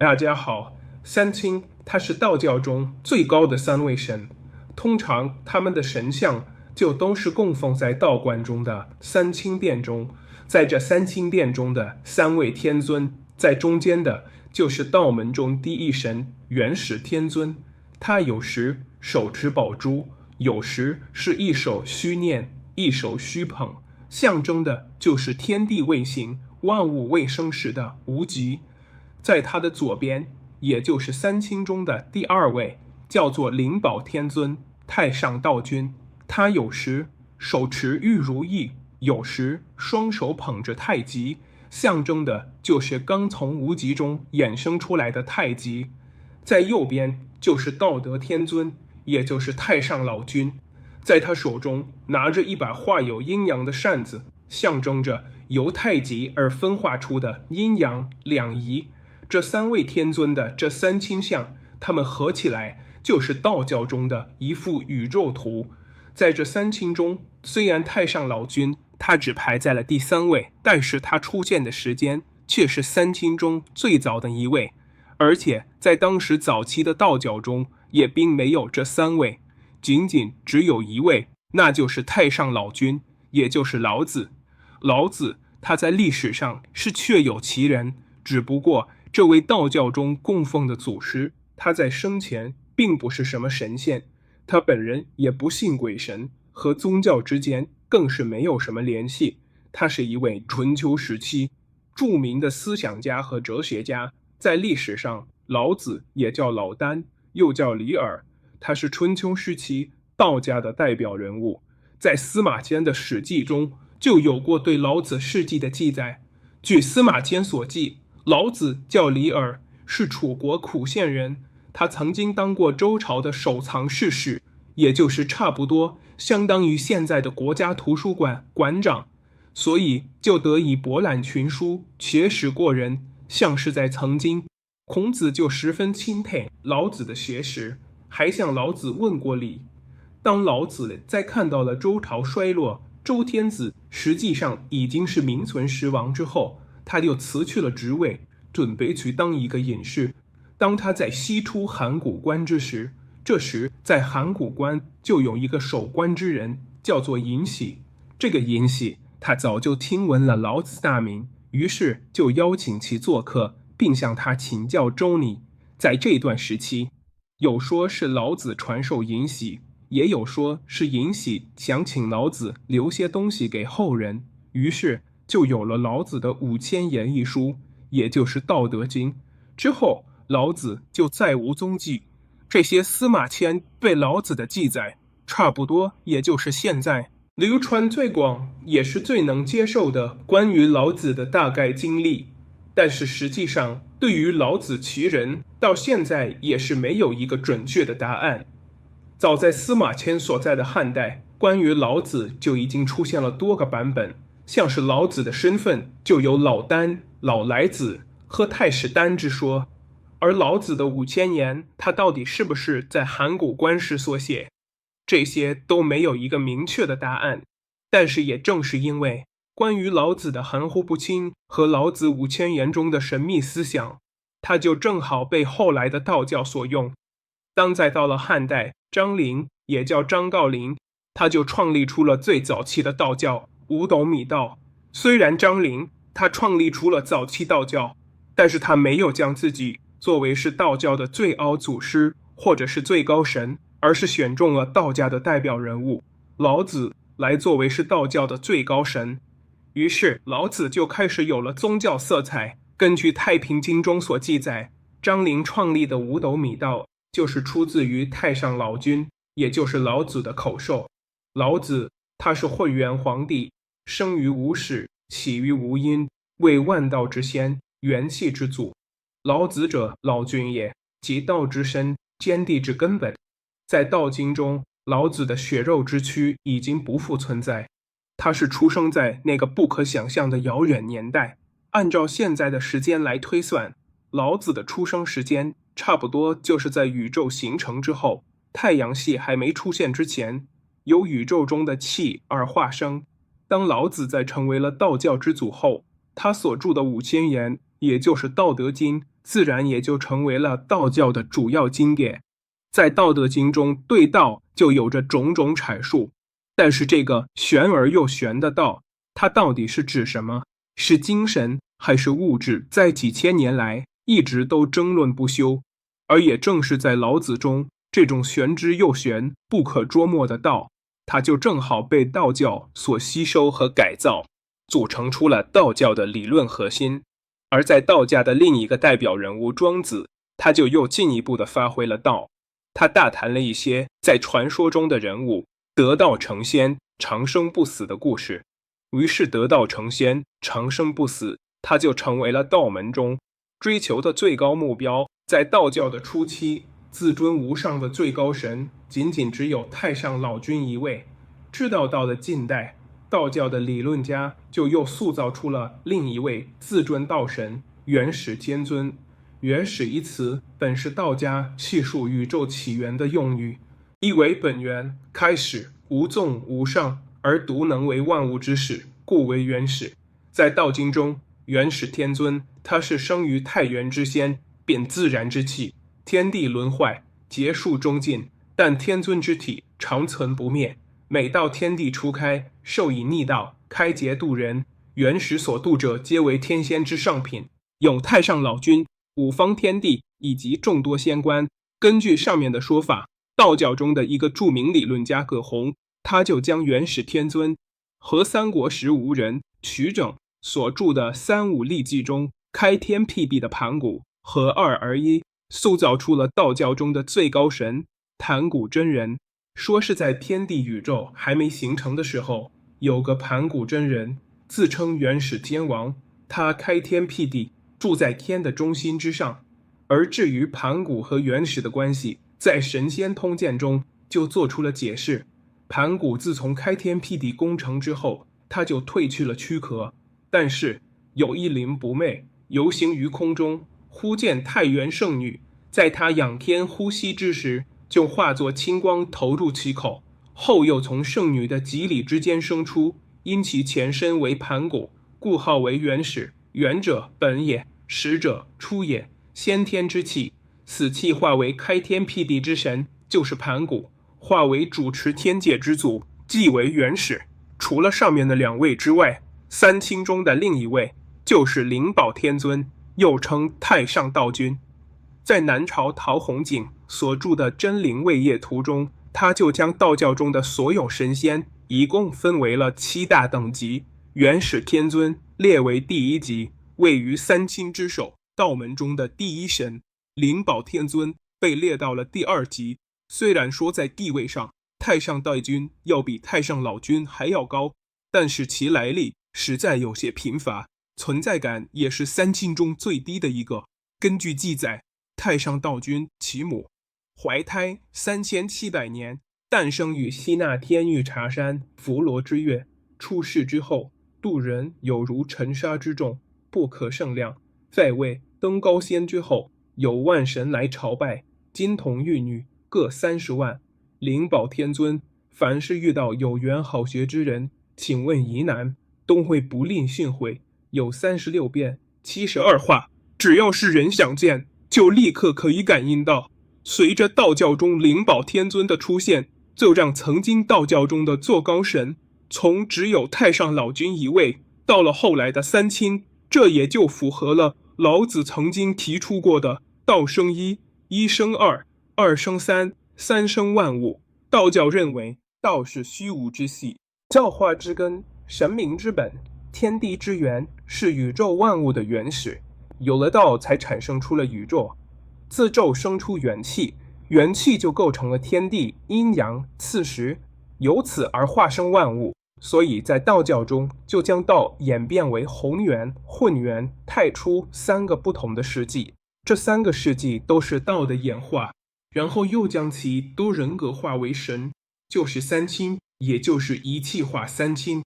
大家好，三清它是道教中最高的三位神，通常他们的神像就都是供奉在道观中的三清殿中，在这三清殿中的三位天尊，在中间的就是道门中第一神元始天尊，他有时手持宝珠，有时是一手虚念，一手虚捧，象征的就是天地未形，万物未生时的无极。在他的左边，也就是三清中的第二位，叫做灵宝天尊太上道君。他有时手持玉如意，有时双手捧着太极，象征的就是刚从无极中衍生出来的太极。在右边就是道德天尊，也就是太上老君，在他手中拿着一把画有阴阳的扇子，象征着由太极而分化出的阴阳两仪。这三位天尊的这三清像，他们合起来就是道教中的一幅宇宙图。在这三清中，虽然太上老君他只排在了第三位，但是他出现的时间却是三清中最早的一位，而且在当时早期的道教中也并没有这三位，仅仅只有一位，那就是太上老君，也就是老子。老子他在历史上是确有其人，只不过这位道教中供奉的祖师，他在生前并不是什么神仙，他本人也不信鬼神，和宗教之间更是没有什么联系。他是一位春秋时期著名的思想家和哲学家，在历史上，老子也叫老聃，又叫李耳，他是春秋时期道家的代表人物。在司马迁的《史记》中就有过对老子事迹的记载。据司马迁所记，老子叫李耳，是楚国苦县人，他曾经当过周朝的守藏室使，也就是差不多相当于现在的国家图书馆馆长，所以就得以博览群书，学识过人。像是在曾经，孔子就十分钦佩老子的学识，还向老子问过礼。当老子在看到了周朝衰落，周天子实际上已经是名存实亡之后，他就辞去了职位，准备去当一个隐士。当他在西出函谷关之时，这时在函谷关就有一个守关之人，叫做尹喜。这个尹喜他早就听闻了老子大名，于是就邀请其做客，并向他请教周礼。在这段时期，有说是老子传授尹喜，也有说是尹喜想请老子留些东西给后人，于是就有了老子的5000言一书，也就是《道德经》。之后，老子就再无踪迹。这些司马迁对老子的记载，差不多也就是现在流传最广，也是最能接受的关于老子的大概经历。但是实际上，对于老子其人，到现在也是没有一个准确的答案。早在司马迁所在的汉代，关于老子就已经出现了多个版本，像是老子的身份就有老聃、老来子和太史丹之说。而老子的5000言，他到底是不是在函谷关时所写，这些都没有一个明确的答案。但是也正是因为关于老子的含糊不清和老子5000言中的神秘思想，他就正好被后来的道教所用。当再到了汉代，张陵也叫张告陵，他就创立出了最早期的道教五斗米道。虽然张陵他创立出了早期道教，但是他没有将自己作为是道教的最高祖师或者是最高神，而是选中了道家的代表人物老子来作为是道教的最高神。于是老子就开始有了宗教色彩。根据《太平经》中所记载，张陵创立的五斗米道就是出自于太上老君，也就是老子的口授。老子他是混元皇帝，生于无始，起于无因，为万道之先，元气之祖。老子者，老君也，即道之身，天地之根本。在道经中，老子的血肉之躯已经不复存在，他是出生在那个不可想象的遥远年代。按照现在的时间来推算，老子的出生时间差不多就是在宇宙形成之后，太阳系还没出现之前，由宇宙中的气而化生。当老子在成为了道教之祖后，他所著的5000言，也就是《道德经》，自然也就成为了道教的主要经典。在《道德经》中，对道就有着种种阐述，但是这个玄而又玄的道，它到底是指什么？是精神还是物质？在几千年来一直都争论不休。而也正是在老子中，这种玄之又玄、不可捉摸的道，它就正好被道教所吸收和改造，组成出了道教的理论核心。而在道家的另一个代表人物庄子，他就又进一步的发挥了道。他大谈了一些在传说中的人物得道成仙、长生不死的故事。于是得道成仙、长生不死，他就成为了道门中追求的最高目标。在道教的初期，自尊无上的最高神仅仅只有太上老君一位。直到的近代，道教的理论家就又塑造出了另一位自尊道神元始天尊。元始一词本是道家叙述宇宙起源的用语，意为本源、开始、无纵无上，而独能为万物之始，故为元始。在道经中，元始天尊他是生于太元之先，变自然之气，天地轮坏，劫数终尽，但天尊之体长存不灭。每到天地初开，授以逆道，开劫度人。元始所度者，皆为天仙之上品，有太上老君、五方天帝以及众多仙官。根据上面的说法，道教中的一个著名理论家葛洪，他就将元始天尊和三国时吴人曲整所著的《三武历纪》中开天辟地的盘古合二而一，塑造出了道教中的最高神盘古真人。说是在天地宇宙还没形成的时候，有个盘古真人自称元始天王，他开天辟地，住在天的中心之上。而至于盘古和元始的关系，在神仙通鉴中就做出了解释。盘古自从开天辟地功成之后，他就褪去了躯壳，但是有一灵不昧，游行于空中，忽见太元圣女，在他仰天呼吸之时，就化作青光投入其口，后又从圣女的脊里之间生出，因其前身为盘古，故号为元始。元者本也，始者出也，先天之气，此气化为开天辟地之神，就是盘古，化为主持天界之祖，即为元始。除了上面的两位之外，三清中的另一位就是灵宝天尊，又称太上道君。在南朝陶弘景所著的《真灵位业图》中，他就将道教中的所有神仙一共分为了7大等级，元始天尊列为第1级，位于三清之首，道门中的第一神。灵宝天尊被列到了第2级，虽然说在地位上太上道君要比太上老君还要高，但是其来历实在有些贫乏，存在感也是三清中最低的一个。根据记载，太上道君其母怀胎3700年，诞生于西那天玉茶山伏罗之月。出世之后，度人有如尘沙之众，不可胜量。在位登高仙之后，有万神来朝拜，金童玉女各30万。灵宝天尊凡是遇到有缘好学之人，请问疑难，都会不吝训诲，有36变72话，只要是人想见，就立刻可以感应到。随着道教中灵宝天尊的出现，就让曾经道教中的坐高神从只有太上老君一位，到了后来的三清。这也就符合了老子曾经提出过的道生一，一生二，二生三，三生万物。道教认为道是虚无之系，教化之根，神明之本，天地之源，是宇宙万物的原始。有了道，才产生出了宇宙，自宙生出元气，元气就构成了天地、阴阳、次时，由此而化生万物。所以在道教中，就将道演变为红元、混元、太初3个不同的世纪。这3个世纪都是道的演化，然后又将其都人格化为神，就是三清，也就是一气化三清。